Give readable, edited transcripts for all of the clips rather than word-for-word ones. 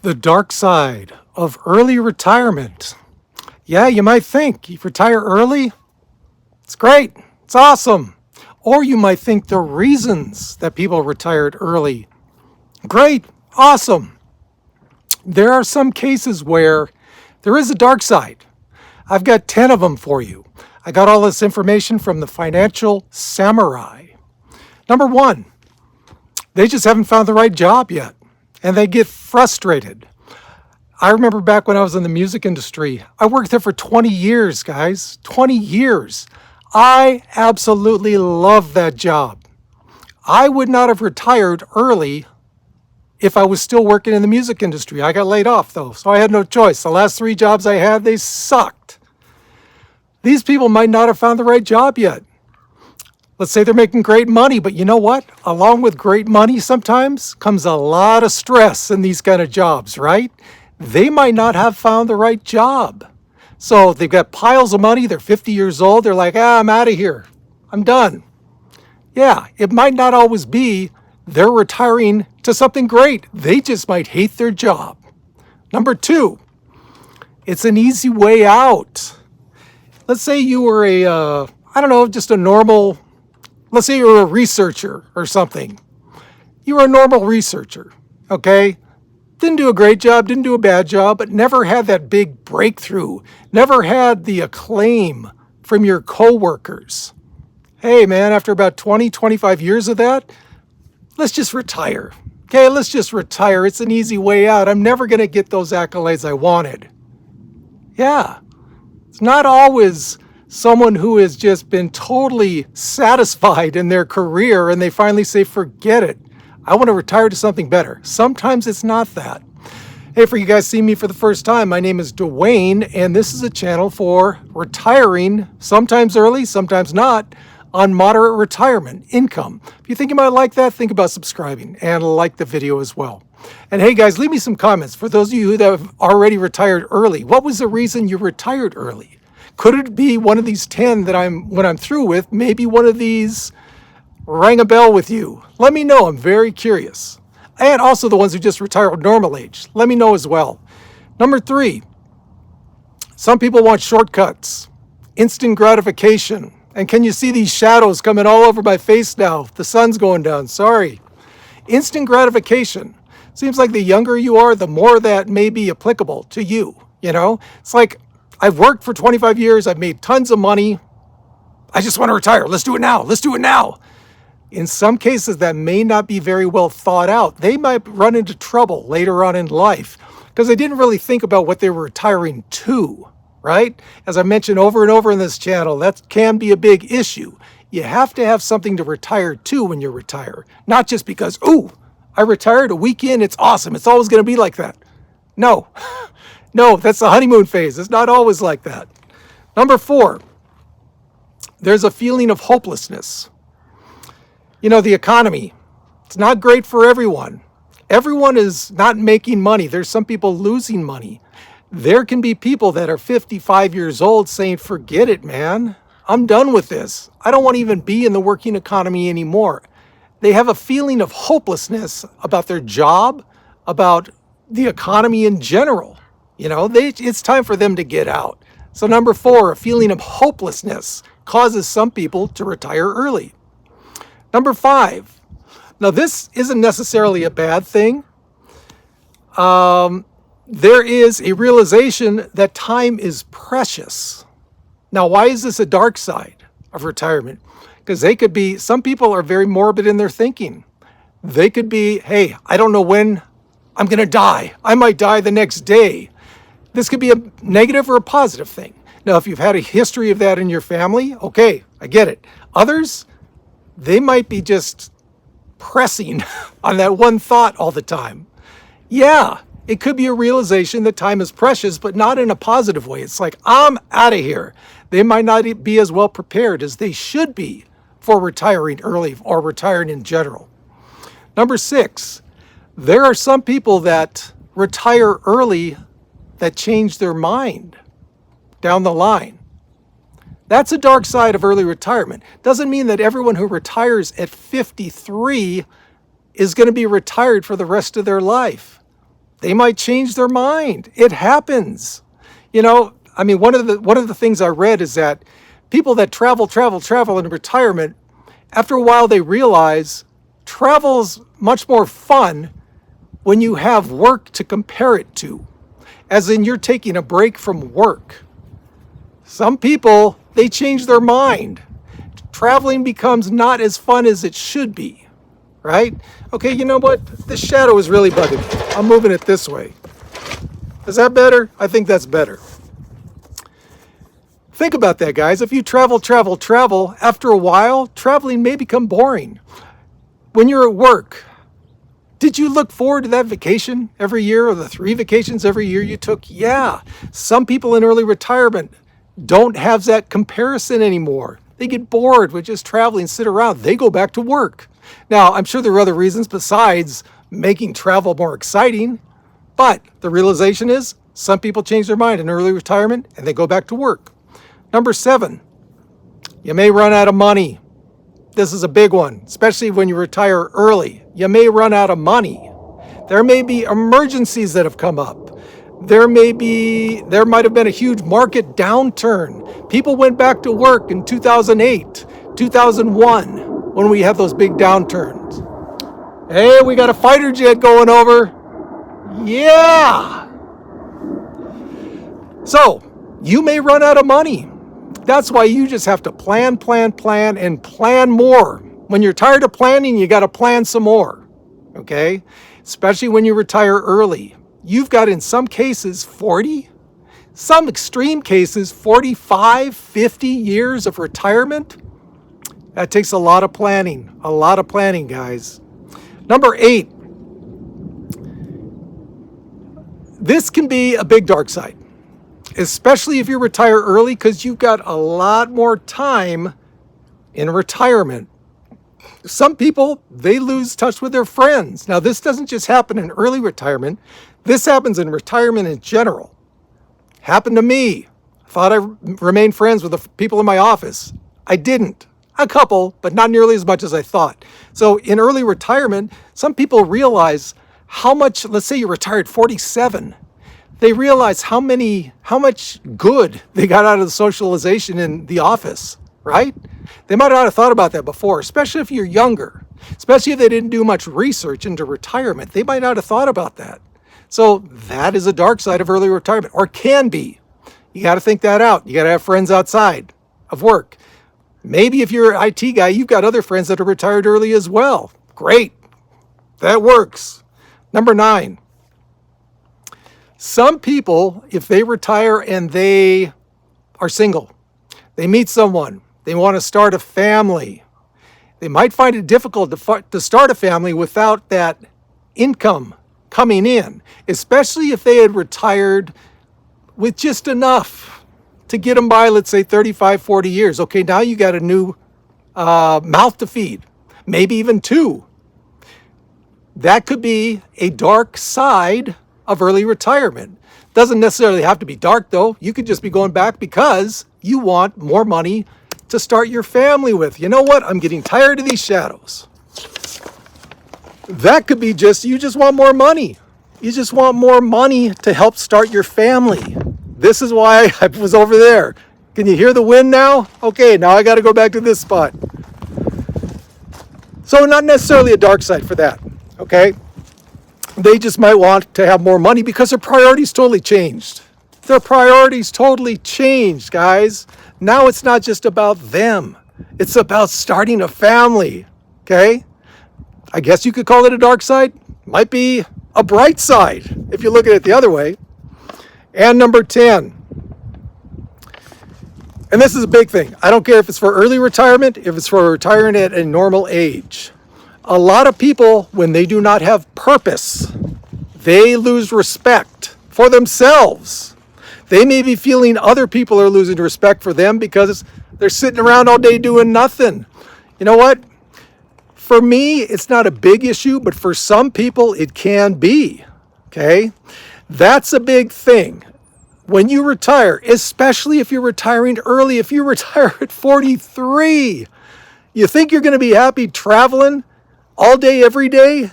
The dark side of early retirement. Yeah, you might think you retire early. It's great. It's awesome. Or you might think the reasons that people retired early. Great. Awesome. There are some cases where there is a dark side. I've got 10 of them for you. I got all this information from the Financial Samurai. Number one, they just haven't found the right job yet, and they get frustrated. I remember back when I was in the music industry, I worked there for 20 years, guys. 20 years. I absolutely loved that job. I would not have retired early if I was still working in the music industry. I got laid off though, so I had no choice. The last 3 jobs I had, they sucked. These people might not have found the right job yet. Let's say they're making great money, but you know what? Along with great money sometimes comes a lot of stress in these kind of jobs, right? They might not have found the right job. So they've got piles of money, they're 50 years old, they're like, I'm out of here. I'm done. Yeah, it might not always be they're retiring to something great. They just might hate their job. Number 2, it's an easy way out. Let's say you were just a normal, let's say you were a researcher or something. You were a normal researcher, okay? Didn't do a great job, didn't do a bad job, but never had that big breakthrough, never had the acclaim from your coworkers. Hey man, after about 20, 25 years of that, let's just retire. Okay, let's just retire. It's an easy way out. I'm never going to get those accolades I wanted. Yeah, it's not always someone who has just been totally satisfied in their career and they finally say, forget it. I want to retire to something better. Sometimes it's not that. Hey, for you guys seeing me for the first time, my name is Duane, and this is a channel for retiring, sometimes early, sometimes not, on moderate retirement income. If you think you might like that, think about subscribing and like the video as well. And hey guys, leave me some comments. For those of you that have already retired early, what was the reason you retired early? Could it be one of these 10 that when I'm through with, maybe one of these rang a bell with you? Let me know, I'm very curious. And also the ones who just retire at normal age, let me know as well. Number 3, some people want shortcuts, instant gratification. And can you see these shadows coming all over my face now? The sun's going down, sorry. Instant gratification. Seems like the younger you are, the more that may be applicable to you, you know? It's like, I've worked for 25 years, I've made tons of money. I just want to retire, let's do it now, let's do it now. In some cases, that may not be very well thought out. They might run into trouble later on in life because they didn't really think about what they were retiring to, right? As I mentioned over and over in this channel, that can be a big issue. You have to have something to retire to when you retire, not just because, ooh, I retired a week in, it's awesome, it's always going to be like that. No, no, that's the honeymoon phase. It's not always like that. Number 4, there's a feeling of hopelessness. You know, the economy, it's not great for everyone. Everyone is not making money. There's some people losing money. There can be people that are 55 years old saying, forget it, man. I'm done with this. I don't want to even be in the working economy anymore. They have a feeling of hopelessness about their job, about the economy in general. You know, it's time for them to get out. So number 4, a feeling of hopelessness causes some people to retire early. Number 5, now this isn't necessarily a bad thing. There is a realization that time is precious. Now, why is this a dark side of retirement? Because some people are very morbid in their thinking. They could be, hey, I don't know when I'm going to die. I might die the next day. This could be a negative or a positive thing. Now, if you've had a history of that in your family, okay, I get it. Others, they might be just pressing on that one thought all the time. Yeah, it could be a realization that time is precious, but not in a positive way. It's like, I'm out of here. They might not be as well prepared as they should be for retiring early or retiring in general. Number 6, there are some people that retire early that change their mind down the line. That's a dark side of early retirement. Doesn't mean that everyone who retires at 53 is going to be retired for the rest of their life. They might change their mind. It happens. You know, I mean, one of the things I read is that people that travel in retirement, after a while they realize travel's much more fun when you have work to compare it to, as in you're taking a break from work. Some people, they change their mind. Traveling becomes not as fun as it should be, right? Okay, you know what? This shadow is really bugging me. I'm moving it this way. Is that better? I think that's better. Think about that, guys. If you travel, after a while, traveling may become boring. When you're at work, did you look forward to that vacation every year, or the 3 vacations every year you took? Yeah. Some people in early retirement don't have that comparison anymore. They get bored with just traveling, sit around. They go back to work. Now, I'm sure there are other reasons besides making travel more exciting, but the realization is some people change their mind in early retirement and they go back to work. Number 7, you may run out of money. This is a big one, especially when you retire early. You may run out of money. There may be emergencies that have come up. There might have been a huge market downturn. People went back to work in 2008, 2001, when we had those big downturns. Hey, we got a fighter jet going over. Yeah. So, you may run out of money. That's why you just have to plan, and plan more. When you're tired of planning, you got to plan some more, okay? Especially when you retire early. You've got, in some cases, 40, some extreme cases, 45, 50 years of retirement. That takes a lot of planning, guys. Number 8, this can be a big dark side, especially if you retire early, because you've got a lot more time in retirement. Some people, they lose touch with their friends. Now, this doesn't just happen in early retirement. This happens in retirement in general. Happened to me. I thought I remained friends with the people in my office. I didn't. A couple, but not nearly as much as I thought. So in early retirement, some people realize how much, let's say you retired 47, they realize how much good they got out of the socialization in the office, right? They might not have thought about that before, especially if you're younger, especially if they didn't do much research into retirement. They might not have thought about that. So that is a dark side of early retirement, or can be. You got to think that out. You got to have friends outside of work. Maybe if you're an IT guy, you've got other friends that are retired early as well. Great. That works. Number 9. Some people, if they retire and they are single, they meet someone, they want to start a family, they might find it difficult to start a family without that income coming in, especially if they had retired with just enough to get them by, let's say, 35, 40 years. Okay, now you got a new mouth to feed, maybe even 2. That could be a dark side of early retirement. Doesn't necessarily have to be dark, though. You could just be going back because you want more money to start your family with. You know what? I'm getting tired of these shadows. That could be you just want more money. You just want more money to help start your family. This is why I was over there. Can you hear the wind now? Okay, now I got to go back to this spot. So not necessarily a dark side for that, okay? They just might want to have more money because their priorities totally changed. Their priorities totally changed, guys. Now it's not just about them. It's about starting a family, okay? I guess you could call it a dark side. Might be a bright side if you look at it the other way. And number 10. And this is a big thing. I don't care if it's for early retirement, if it's for retiring at a normal age. A lot of people, when they do not have purpose, they lose respect for themselves. They may be feeling other people are losing respect for them because they're sitting around all day doing nothing. You know what? For me, it's not a big issue, but for some people, it can be. Okay? That's a big thing. When you retire, especially if you're retiring early, if you retire at 43, you think you're going to be happy traveling all day, every day?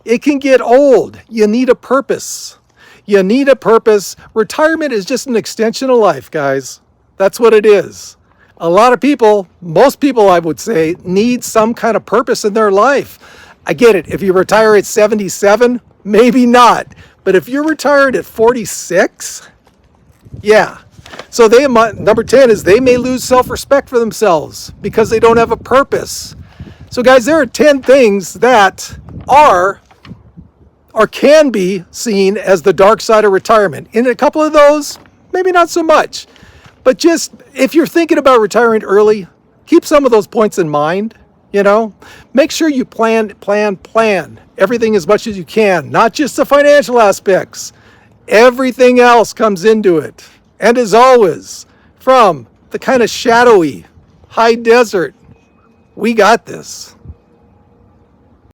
It can get old. You need a purpose. You need a purpose. Retirement is just an extension of life, guys. That's what it is. A lot of people, most people I would say, need some kind of purpose in their life. I get it. If you retire at 77, maybe not. But if you're retired at 46, yeah. So number 10 is they may lose self-respect for themselves because they don't have a purpose. So guys, there are 10 things that are or can be seen as the dark side of retirement. In a couple of those, maybe not so much. But just if you're thinking about retiring early, keep some of those points in mind. Make sure you plan everything as much as you can, not just the financial aspects. Everything else comes into it. And as always, from the kind of shadowy, high desert, we got this.